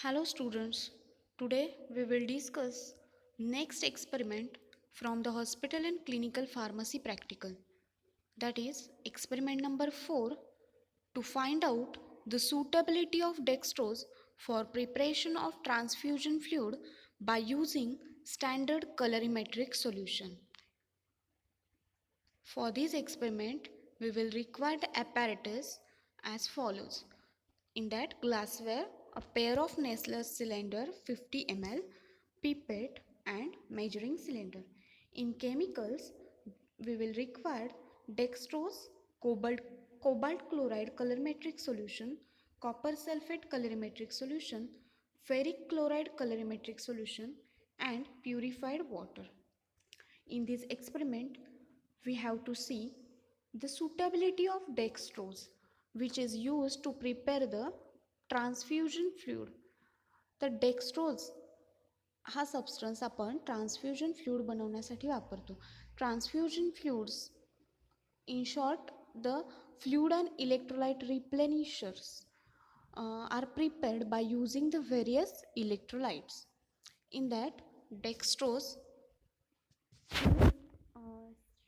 Hello students, today we will discuss next experiment from the hospital and clinical pharmacy practical. That is experiment number 4 to find out the suitability of dextrose for preparation of transfusion fluid by using standard colorimetric solution. For this experiment, we will require the apparatus as follows. In that glassware, a pair of Nestler cylinder 50 ml, pipette and measuring cylinder. In chemicals, we will require dextrose, cobalt chloride colorimetric solution, copper sulfate colorimetric solution, ferric chloride colorimetric solution and purified water. In this experiment, we have to see the suitability of dextrose, which is used to prepare the transfusion fluid. तर dextrose हा substance आपण transfusion fluid बनवण्यासाठी वापरतो. Transfusion fluids in short the fluid and electrolyte replenishers are prepared by using the various electrolytes. In that dextrose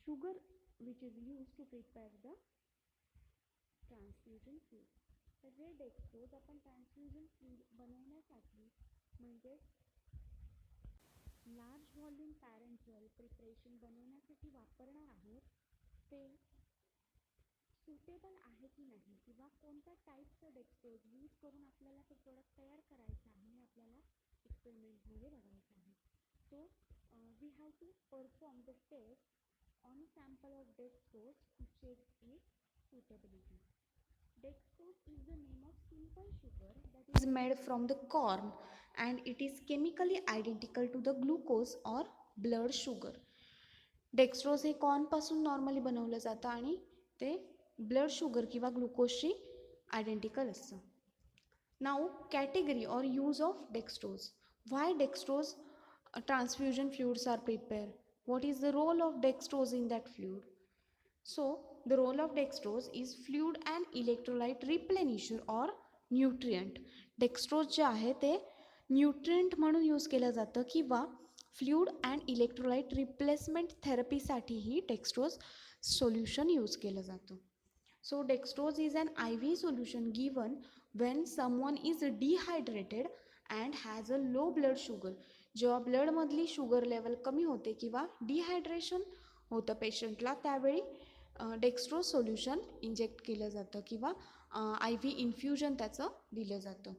sugar which is used to prepare the transfusion fluid. तर हे dextrose आपण transfusion fluid बनवण्यासाठी म्हणजे large volume पॅरेंट्रल preparation बनवण्यासाठी वापरणार आहोत ते suitable आहे की नाही किंवा कोणत्या टाईपचं डेक्स्ट्रोज यूज करून आपल्याला ते प्रोडक्ट तयार करायचं आहे हे आपल्याला एक्सपेरिमेंटमध्ये बघायचं आहे. So we have to perform the test on a sample of dextrose to check its suitability. Dextrose is the name of simple sugar that is made from the corn and it is chemically identical to the glucose or blood sugar. Dextrose हे कॉर्नपासून normally बनवलं जातं आणि ते blood sugar किंवा ग्लुकोजशी identical असतं. Now category और use of dextrose. Why dextrose transfusion fluids are prepared? What is the role of dextrose in that fluid? So the role of dextrose is fluid and electrolyte replenisher or nutrient. Dextrose जे आहे ते nutrient म्हणून use केलं जातं किंवा fluid and electrolyte replacement थेरपीसाठीही dextrose solution use केलं जातं. So dextrose is an IV solution given when someone is dehydrated and has a low blood sugar. जेव्हा ब्लडमधली शुगर लेवल कमी होते किंवा डिहायड्रेशन होतं पेशंटला त्यावेळी डेक्स्ट्रोज सोल्युशन इंजेक्ट केलं जातं किंवा आय व्ही इन्फ्युजन त्याचं दिलं जातं.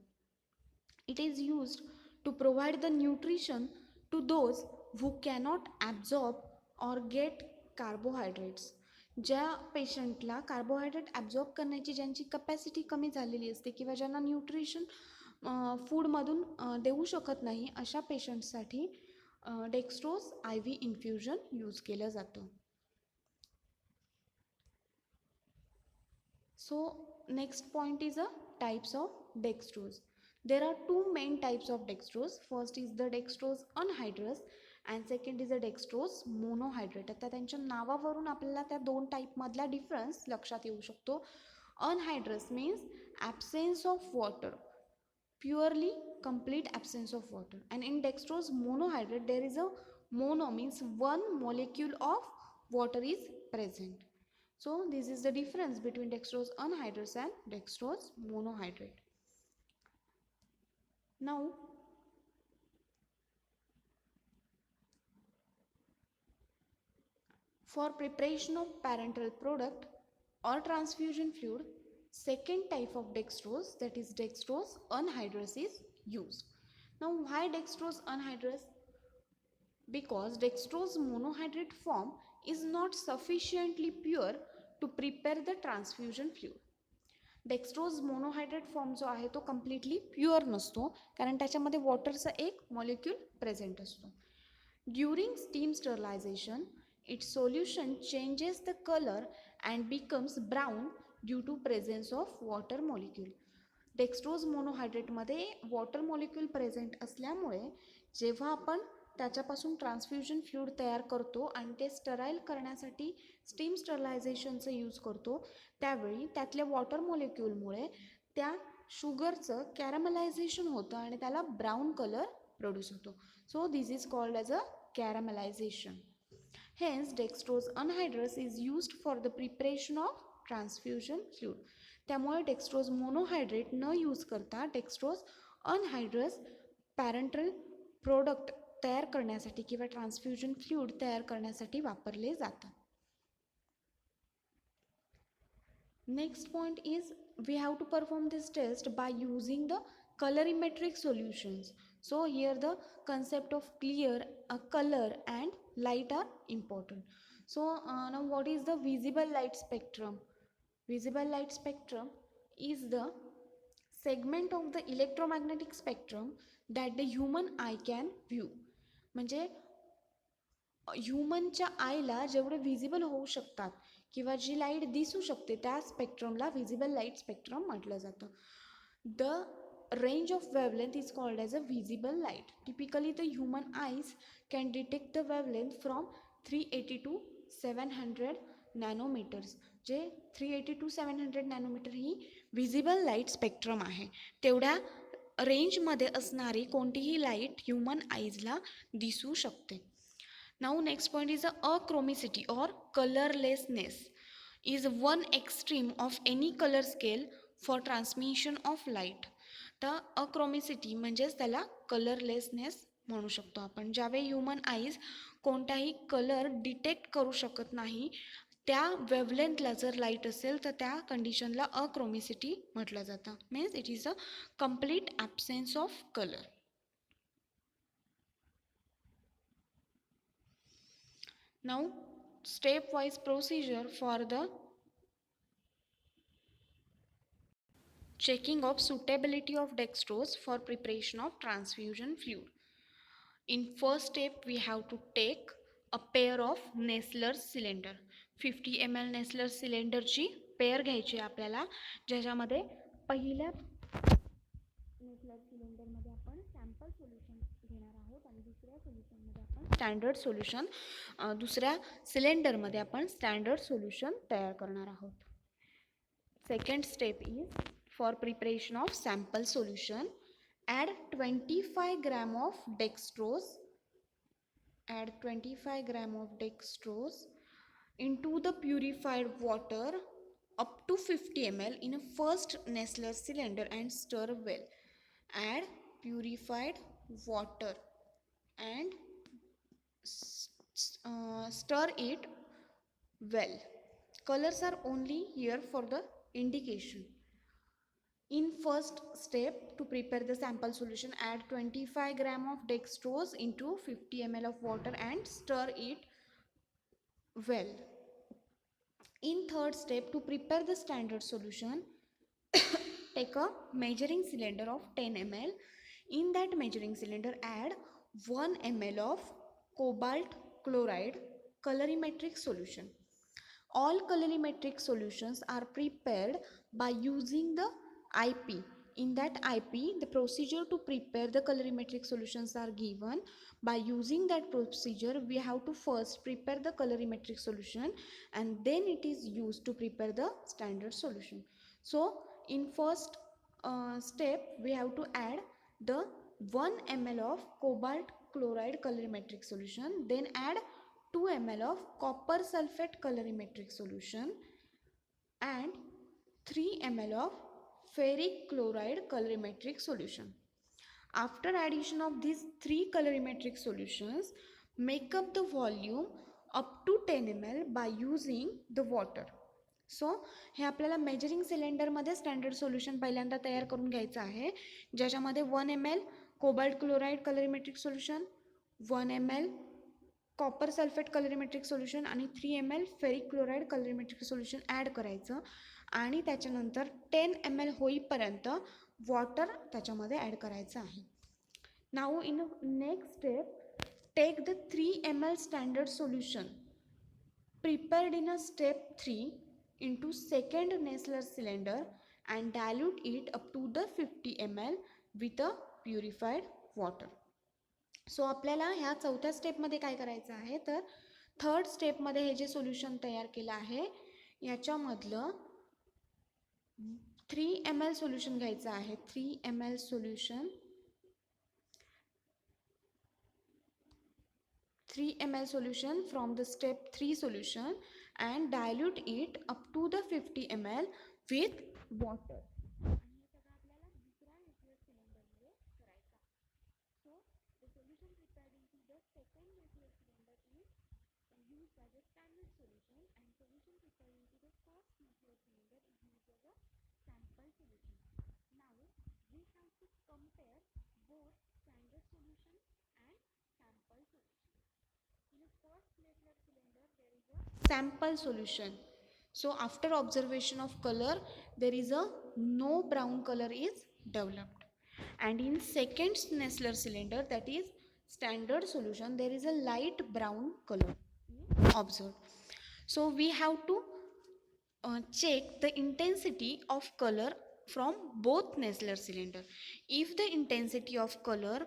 It is used to provide the nutrition to those who cannot absorb or get carbohydrates. ज्या पेशंटला कार्बोहायड्रेट ॲब्झॉर्ब करण्याची ज्यांची कपॅसिटी कमी झालेली असते किंवा ज्यांना न्यूट्रिशन फूडमधून देऊ शकत नाही अशा पेशंटसाठी dextrose I V infusion use केलं जातं. So next point is a types of dextrose. There are two main types of dextrose. First is the dextrose anhydrous and second is a dextrose monohydrate. आता त्यांच्या नावावरून आपल्याला त्या दोन टाईपमधला difference लक्षात येऊ शकतो. Anhydrous means absence of water, purely complete absence of water, and in dextrose monohydrate there is a mono means one molecule of water is present. So this is the difference between dextrose anhydrous and dextrose monohydrate. Now for preparation of parenteral product or transfusion fluid, second type of dextrose, that is dextrose anhydrous, is used. Now why dextrose anhydrous? Because dextrose monohydrate form is not sufficiently pure to prepare the transfusion fluid. Dextrose monohydrate form जो आहे तो completely pure नसतो कारण त्याच्यामध्ये वॉटरचा एक molecule present असतो. During steam sterilization its solution changes the colour and becomes brown due to presence of water molecule. Dextrose मोनोहायड्रेटमध्ये वॉटर मॉलिक्यूल प्रेझेंट असल्यामुळे जेव्हा आपण त्याच्यापासून ट्रान्सफ्युजन फ्लूइड तयार करतो आणि ते स्टराईल करण्यासाठी स्टीम स्टरलायझेशनचं यूज करतो त्यावेळी त्यातल्या वॉटर मॉलिक्यूलमुळे त्या शुगरचं कॅरमलायझेशन होतं आणि त्याला ब्राऊन कलर प्रोड्यूस होतो. So this is called as a caramelization. Hence, dextrose anhydrous is used for the preparation of transfusion fluid. त्यामुळे डेक्स्ट्रोज मोनोहायड्रेट न यूज करता डेक्स्ट्रोज अनहायड्रस पॅरेंटल प्रोडक्ट तयार करण्यासाठी किंवा ट्रान्सफ्युजन फ्लूइड तयार करण्यासाठी वापरले जातात. Next point is we have to perform this test by using the colorimetric solutions. So here the concept of clear, color and light are important. So now what is the visible light spectrum? Visible light spectrum is the segment of the electromagnetic spectrum that the human eye can view. म्हणजे ह्युमनच्या आयला जेवढे visible होऊ शकतात किंवा जी light दिसू शकते त्या स्पेक्ट्रमला visible light spectrum म्हटलं जातं. The range of wavelength is called as a visible light. Typically the human eyes can detect the wavelength from 380 to 700 nanometers. J 380 to 700 nanometre he visible light spectrum आहे. तेवढ्या रेंजमध्ये असणारी कोणतीही light human आईजला दिसू शकते. Now next point is achromicity or colorlessness is one extreme of any color scale for transmission of light. तर अक्रोमिसिटी म्हणजेच त्याला कलरलेसनेस म्हणू शकतो आपण. ज्यावेळी ह्युमन आईज कोणताही कलर डिटेक्ट करू शकत नाही त्या वेवलेंथला जर लाईट असेल तर त्या कंडिशनला अक्रोमिसिटी म्हटलं जातं. Means it is a complete absence of colour. Now stepwise procedure for the checking of suitability of dextrose for preparation of transfusion fluid. In first step we have to take a pair of Nessler's cylinder. 50 ml Nessler's cylinder ची pair घ्यायची आपल्याला, ज्याच्यामध्ये पहिल्या नेसलर सिलेंडरमध्ये आपण sample solution घेणार आहोत आणि दुसऱ्या सोल्युशनमध्ये आपण स्टँडर्ड सोल्युशन दुसऱ्या सिलेंडरमध्ये आपण स्टँडर्ड सोल्युशन तयार करणार आहोत. Second step is for preparation of sample solution. Add 25 gram of dextrose. Add 25 gram of dextrose into the purified water up to 50 ml in a first Nessler cylinder and stir well. Add purified water and stir it well. Colors are only here for the indication. In first step, to prepare the sample solution, add 25 gram of dextrose into 50 ml of water and stir it well. In third step, to prepare the standard solution, take a measuring cylinder of 10 ml. In that measuring cylinder, add 1 ml of cobalt chloride colorimetric solution. All colorimetric solutions are prepared by using the IP. In that IP, the procedure to prepare the colorimetric solutions are given. By using that procedure, we have to first prepare the colorimetric solution and then it is used to prepare the standard solution. So, in first step, we have to add the 1 ml of cobalt chloride colorimetric solution, then add 2 ml of copper sulfate colorimetric solution and 3 ml of ferric chloride colorimetric solution. After addition of these 3 colorimetric solutions, make up the volume up to 10 ml by using the water. सो हे आपल्याला measuring सिलेंडरमध्ये standard solution पहिल्यांदा तयार करून घ्यायचं आहे, ज्याच्यामध्ये 1 ml cobalt chloride colorimetric solution, 1 ml copper sulphate colorimetric solution आणि 3 ml ferric chloride colorimetric solution add करायचं आणि त्याच्यानंतर 10 ml होईपर्यंत वॉटर त्याच्यामध्ये ॲड करायचं आहे. Now in next step, take the 3 ml standard solution prepared in a step 3 into second Nessler cylinder and dilute it up to the 50 ml with a purified water. सो आपल्याला ह्या चौथ्या स्टेपमध्ये काय करायचं आहे तर थर्ड स्टेपमध्ये हे जे सोल्युशन तयार केलं आहे याच्यामधलं 3 ml सोल्युशन घ्यायचं आहे. 3 ml solution 3 ml solution from the step 3 solution and dilute it up to the 50 ml with water. आणि हे सगळं आपल्याला दुसऱ्या न्यूक्लियर सिलेंडरमध्ये करायचं आहे. So the solution prepared in to the second nuclear cylinder is used as a standard solution and solution prepared into the first nuclear cylinder is used as a sample solution. Now we have to compare both standard solution and sample solution. In the first nuclear cylinder there is a Sample solution. So after observation of color, there is a no brown color is developed. And in second Nessler cylinder, that is standard solution, there is a light brown color observed. So we have to check the intensity of color from both Nessler cylinder. If the intensity of color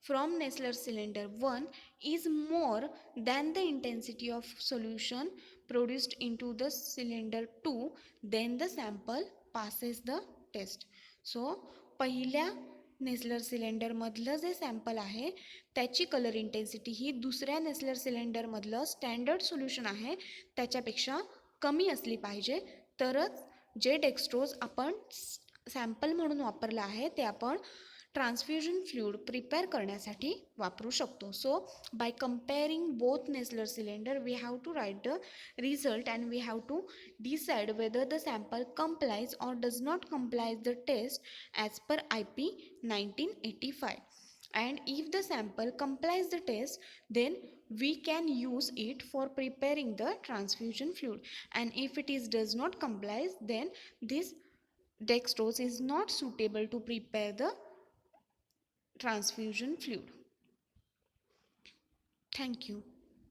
from Nessler cylinder 1 is more than the intensity of solution produced into the cylinder 2, then the sample passes the test. So पहिल्या नेसलर सिलेंडरमधलं जे sample आहे त्याची colour intensity ही दुसऱ्या नेसलर सिलेंडरमधलं standard solution आहे त्याच्यापेक्षा कमी असली पाहिजे, तरच जे डेक्स्ट्रोज आपण सॅम्पल म्हणून वापरलं आहे ते आपण ट्रान्सफ्युजन फ्लूइड प्रिपेअर करण्यासाठी वापरू शकतो. So by comparing both Nessler cylinder we have to write the result and we have to decide whether the sample complies or does not complies the test as per IP 1985. And if the sample complies the test, then we can use it for preparing the transfusion fluid, and if it is does not comply, then this dextrose is not suitable to prepare the transfusion fluid. Thank you.